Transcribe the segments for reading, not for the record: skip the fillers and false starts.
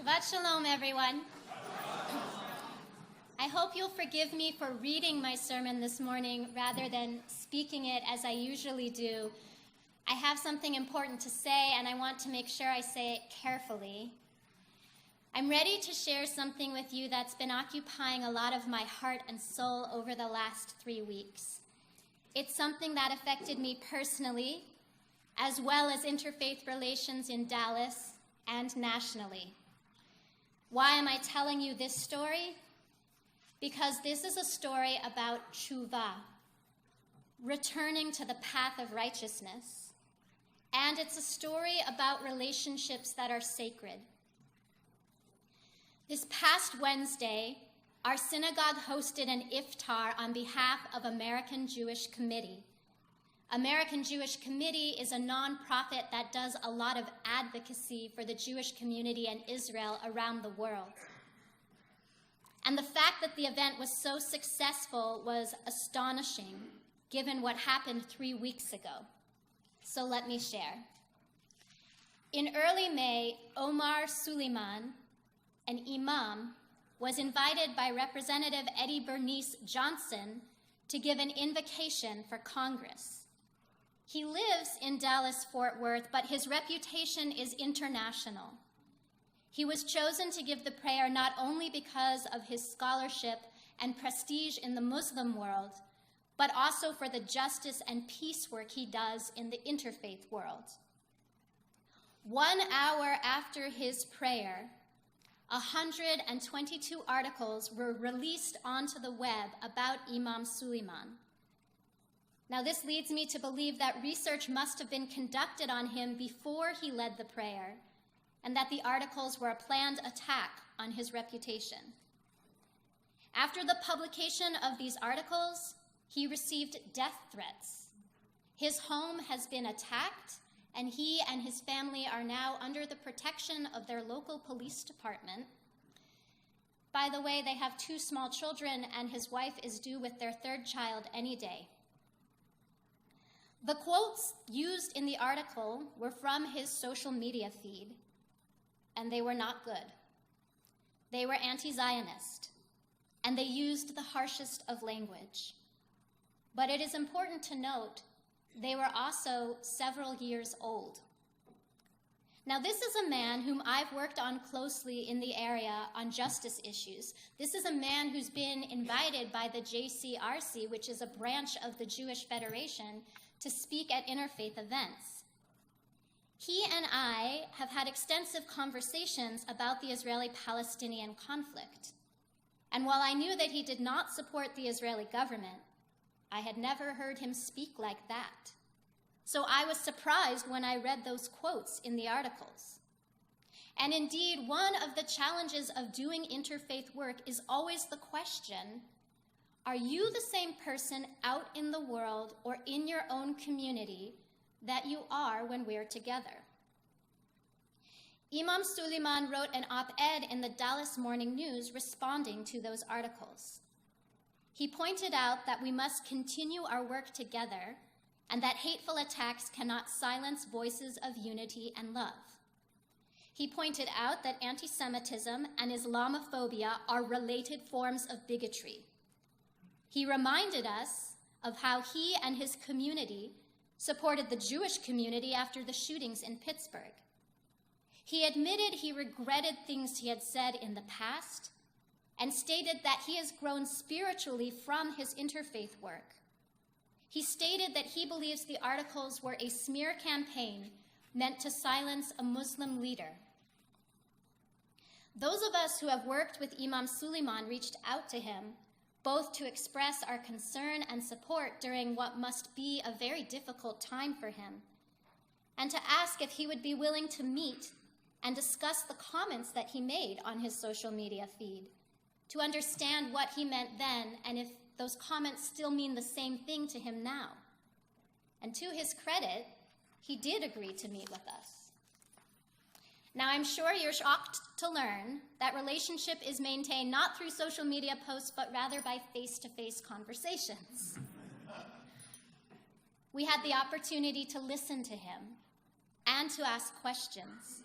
Shabbat Shalom, everyone. I hope you'll forgive me for reading my sermon this morning rather than speaking it as I usually do. I have something important to say, and I want to make sure I say it carefully. I'm ready to share something with you that's been occupying a lot of my heart and soul over the last 3 weeks. It's something that affected me personally, as well as interfaith relations in Dallas and nationally. Why am I telling you this story? Because this is a story about tshuva, returning to the path of righteousness, and it's a story about relationships that are sacred. This past Wednesday, our synagogue hosted an iftar on behalf of American Jewish Committee. American Jewish Committee is a nonprofit that does a lot of advocacy for the Jewish community and Israel around the world. And the fact that the event was so successful was astonishing, given what happened 3 weeks ago. So let me share. In early May, Omar Suleiman, an imam, was invited by Representative Eddie Bernice Johnson to give an invocation for Congress. He lives in Dallas-Fort Worth, but his reputation is international. He was chosen to give the prayer not only because of his scholarship and prestige in the Muslim world, but also for the justice and peace work he does in the interfaith world. 1 hour after his prayer, 122 articles were released onto the web about Imam Suleiman. Now, this leads me to believe that research must have been conducted on him before he led the prayer, and that the articles were a planned attack on his reputation. After the publication of these articles, he received death threats. His home has been attacked, and he and his family are now under the protection of their local police department. By the way, they have 2 small children, and his wife is due with their 3rd child any day. The quotes used in the article were from his social media feed, and they were not good. They were anti-Zionist, and they used the harshest of language. But it is important to note they were also several years old. Now, this is a man whom I've worked on closely in the area on justice issues. This is a man who's been invited by the JCRC, which is a branch of the Jewish Federation, to speak at interfaith events. He and I have had extensive conversations about the Israeli-Palestinian conflict. And while I knew that he did not support the Israeli government, I had never heard him speak like that. So I was surprised when I read those quotes in the articles. And indeed, one of the challenges of doing interfaith work is always the question, are you the same person out in the world or in your own community that you are when we're together? Imam Suleiman wrote an op-ed in the Dallas Morning News responding to those articles. He pointed out that we must continue our work together and that hateful attacks cannot silence voices of unity and love. He pointed out that anti-Semitism and Islamophobia are related forms of bigotry. He reminded us of how he and his community supported the Jewish community after the shootings in Pittsburgh. He admitted he regretted things he had said in the past and stated that he has grown spiritually from his interfaith work. He stated that he believes the articles were a smear campaign meant to silence a Muslim leader. Those of us who have worked with Imam Suleiman reached out to him, both to express our concern and support during what must be a very difficult time for him, and to ask if he would be willing to meet and discuss the comments that he made on his social media feed, to understand what he meant then and if those comments still mean the same thing to him now. And to his credit, he did agree to meet with us. Now, I'm sure you're shocked to learn that relationship is maintained not through social media posts, but rather by face-to-face conversations. We had the opportunity to listen to him and to ask questions.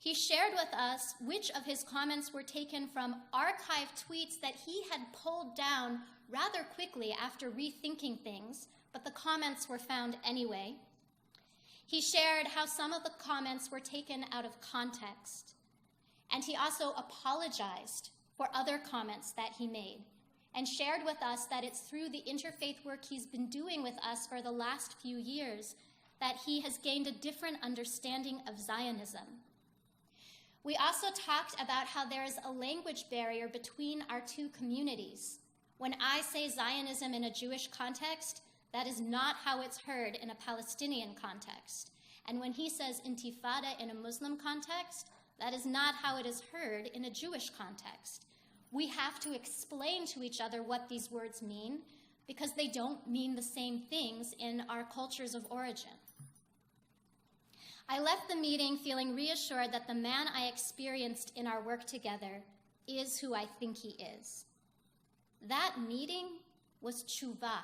He shared with us which of his comments were taken from archived tweets that he had pulled down rather quickly after rethinking things, but the comments were found anyway. He shared how some of the comments were taken out of context, and he also apologized for other comments that he made, and shared with us that it's through the interfaith work he's been doing with us for the last few years that he has gained a different understanding of Zionism. We also talked about how there is a language barrier between our two communities. When I say Zionism in a Jewish context, that is not how it's heard in a Palestinian context. And when he says intifada in a Muslim context, that is not how it is heard in a Jewish context. We have to explain to each other what these words mean because they don't mean the same things in our cultures of origin. I left the meeting feeling reassured that the man I experienced in our work together is who I think he is. That meeting was tshuva,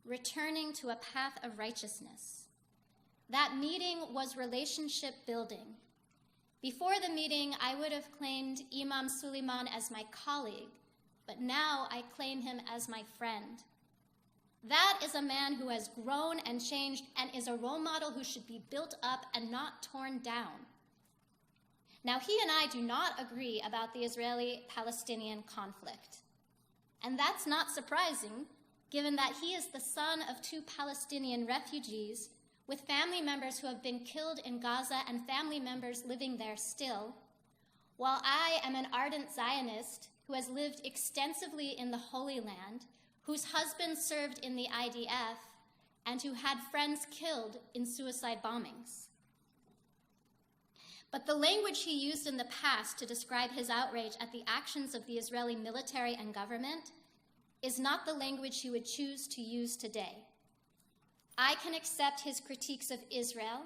returning to a path of righteousness. That meeting was relationship building. Before the meeting, I would have claimed Imam Suleiman as my colleague, but now I claim him as my friend. That is a man who has grown and changed and is a role model who should be built up and not torn down. Now, he and I do not agree about the Israeli-Palestinian conflict. And that's not surprising, given that he is the son of two Palestinian refugees with family members who have been killed in Gaza and family members living there still, while I am an ardent Zionist who has lived extensively in the Holy Land, whose husband served in the IDF, and who had friends killed in suicide bombings. But the language he used in the past to describe his outrage at the actions of the Israeli military and government is not the language he would choose to use today. I can accept his critiques of Israel,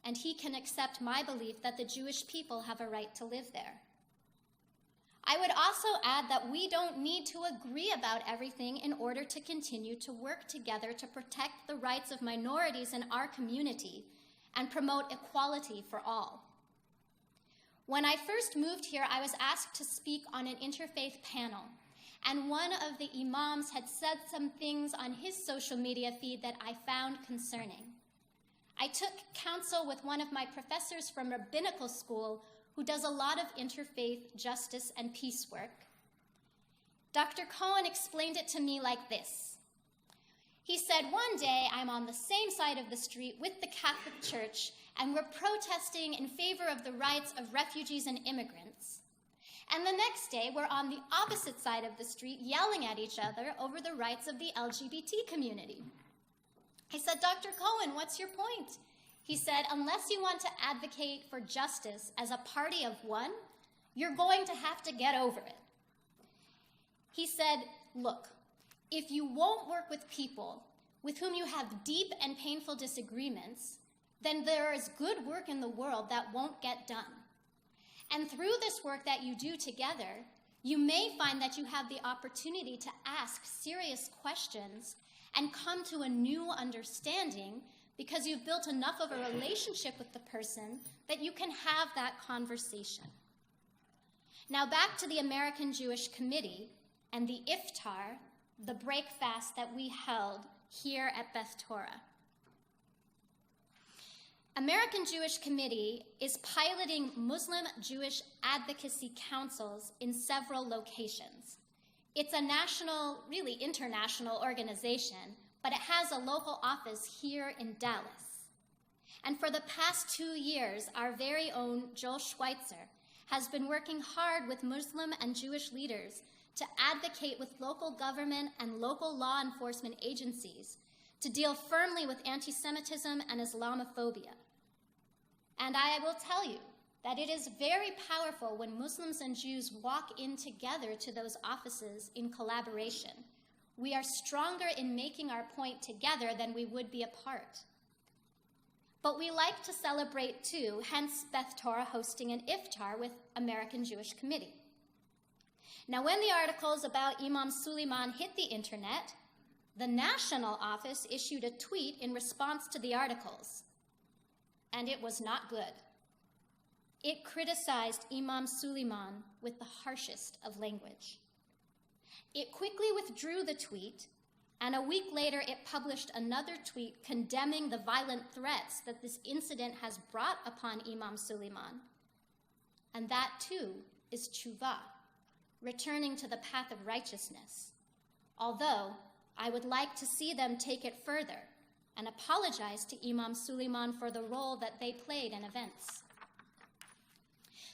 and he can accept my belief that the Jewish people have a right to live there. I would also add that we don't need to agree about everything in order to continue to work together to protect the rights of minorities in our community and promote equality for all. When I first moved here, I was asked to speak on an interfaith panel, and one of the imams had said some things on his social media feed that I found concerning. I took counsel with one of my professors from rabbinical school who does a lot of interfaith justice and peace work. Dr. Cohen explained it to me like this. He said, one day I'm on the same side of the street with the Catholic Church, and we're protesting in favor of the rights of refugees and immigrants. And the next day, we're on the opposite side of the street yelling at each other over the rights of the LGBT community. I said, Dr. Cohen, what's your point? He said, unless you want to advocate for justice as a party of one, you're going to have to get over it. He said, look, if you won't work with people with whom you have deep and painful disagreements, then there is good work in the world that won't get done. And through this work that you do together, you may find that you have the opportunity to ask serious questions and come to a new understanding because you've built enough of a relationship with the person that you can have that conversation. Now back to the American Jewish Committee and the iftar, the break fast that we held here at Beth Torah. American Jewish Committee is piloting Muslim Jewish advocacy councils in several locations. It's a national, really international organization, but it has a local office here in Dallas. And for the past 2 years, our very own Joel Schweitzer has been working hard with Muslim and Jewish leaders to advocate with local government and local law enforcement agencies to deal firmly with anti-Semitism and Islamophobia. And I will tell you that it is very powerful when Muslims and Jews walk in together to those offices in collaboration. We are stronger in making our point together than we would be apart. But we like to celebrate too, hence Beth Torah hosting an iftar with American Jewish Committee. Now, when the articles about Imam Suleiman hit the internet, the national office issued a tweet in response to the articles. And it was not good. it criticized Imam Suleiman with the harshest of language. It quickly withdrew the tweet, and a week later it published another tweet condemning the violent threats that this incident has brought upon Imam Suleiman. And that too is tshuva, returning to the path of righteousness. Although I would like to see them take it further and apologize to Imam Suleiman for the role that they played in events.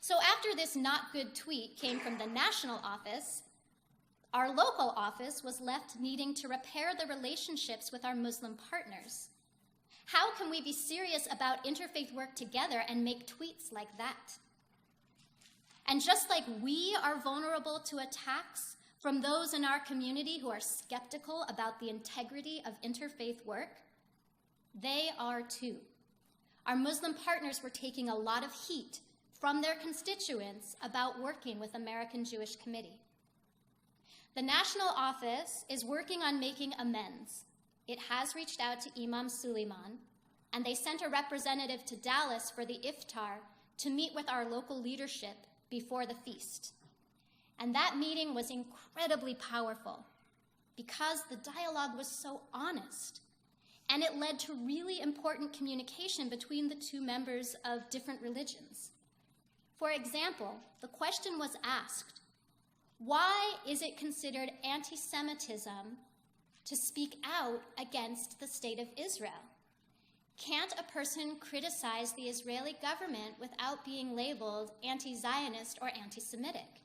So after this not good tweet came from the national office, our local office was left needing to repair the relationships with our Muslim partners. How can we be serious about interfaith work together and make tweets like that? And just like we are vulnerable to attacks from those in our community who are skeptical about the integrity of interfaith work, they are too. Our Muslim partners were taking a lot of heat from their constituents about working with American Jewish Committee. The national office is working on making amends. It has reached out to Imam Suleiman, and they sent a representative to Dallas for the iftar to meet with our local leadership before the feast. And that meeting was incredibly powerful because the dialogue was so honest, and it led to really important communication between the two members of different religions. For example, the question was asked, why is it considered anti-Semitism to speak out against the state of Israel? Can't a person criticize the Israeli government without being labeled anti-Zionist or anti-Semitic?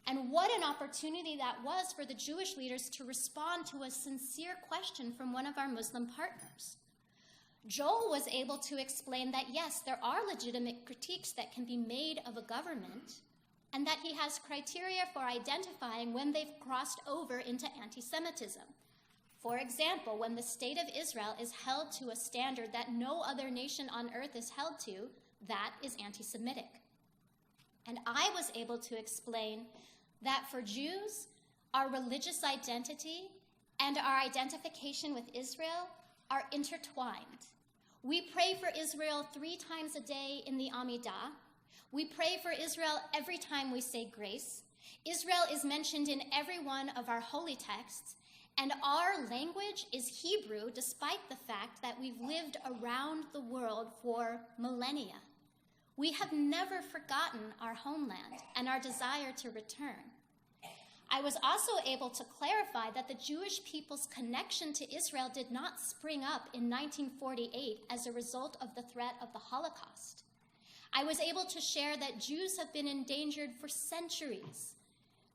And what an opportunity that was for the Jewish leaders to respond to a sincere question from one of our Muslim partners. Joel was able to explain that yes, there are legitimate critiques that can be made of a government, and that he has criteria for identifying when they've crossed over into anti-Semitism. For example, when the state of Israel is held to a standard that no other nation on earth is held to, that is anti-Semitic. And I was able to explain that for Jews, our religious identity and our identification with Israel are intertwined. We pray for Israel 3 times a day in the Amidah. We pray for Israel every time we say grace. Israel is mentioned in every one of our holy texts, and our language is Hebrew despite the fact that we've lived around the world for millennia. We have never forgotten our homeland and our desire to return. I was also able to clarify that the Jewish people's connection to Israel did not spring up in 1948 as a result of the threat of the Holocaust. I was able to share that Jews have been endangered for centuries.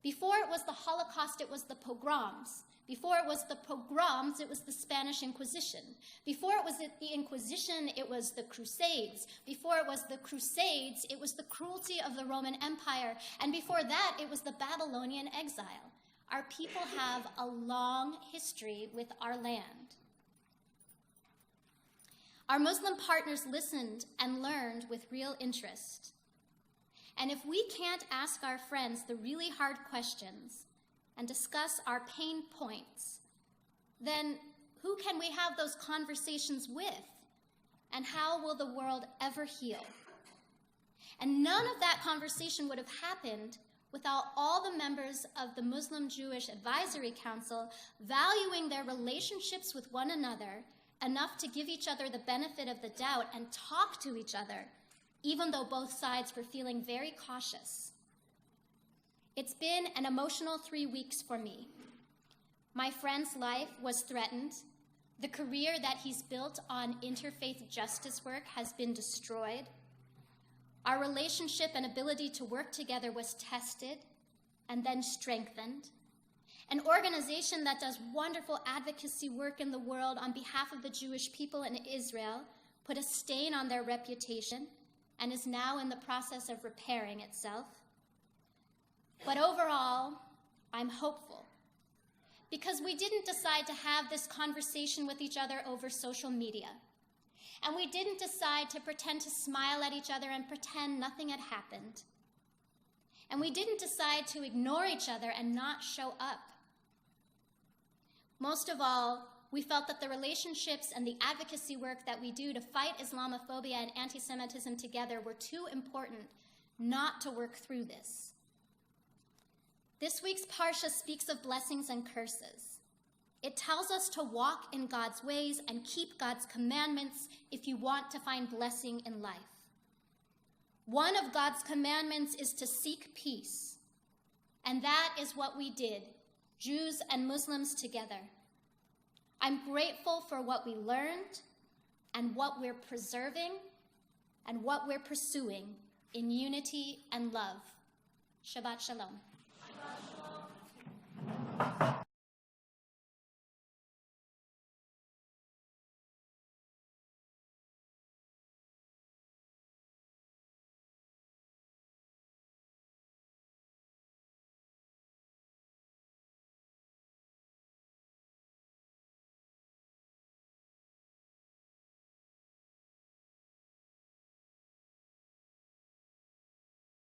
Before it was the Holocaust, it was the pogroms. Before it was the pogroms, it was the Spanish Inquisition. Before it was the Inquisition, it was the Crusades. Before it was the Crusades, it was the cruelty of the Roman Empire. And before that, it was the Babylonian exile. Our people have a long history with our land. Our Muslim partners listened and learned with real interest. And if we can't ask our friends the really hard questions and discuss our pain points, then who can we have those conversations with? And how will the world ever heal? And none of that conversation would have happened without all the members of the Muslim Jewish Advisory Council valuing their relationships with one another enough to give each other the benefit of the doubt and talk to each other, even though both sides were feeling very cautious. It's been an emotional 3 weeks for me. My friend's life was threatened. The career that he's built on interfaith justice work has been destroyed. Our relationship and ability to work together was tested and then strengthened. An organization that does wonderful advocacy work in the world on behalf of the Jewish people in Israel put a stain on their reputation and is now in the process of repairing itself. But overall, I'm hopeful because we didn't decide to have this conversation with each other over social media. And we didn't decide to pretend to smile at each other and pretend nothing had happened. And we didn't decide to ignore each other and not show up. Most of all, we felt that the relationships and the advocacy work that we do to fight Islamophobia and anti-Semitism together were too important not to work through this. This week's Parsha speaks of blessings and curses. It tells us to walk in God's ways and keep God's commandments if you want to find blessing in life. One of God's commandments is to seek peace, and that is what we did, Jews and Muslims together. I'm grateful for what we learned and what we're preserving and what we're pursuing in unity and love. Shabbat Shalom.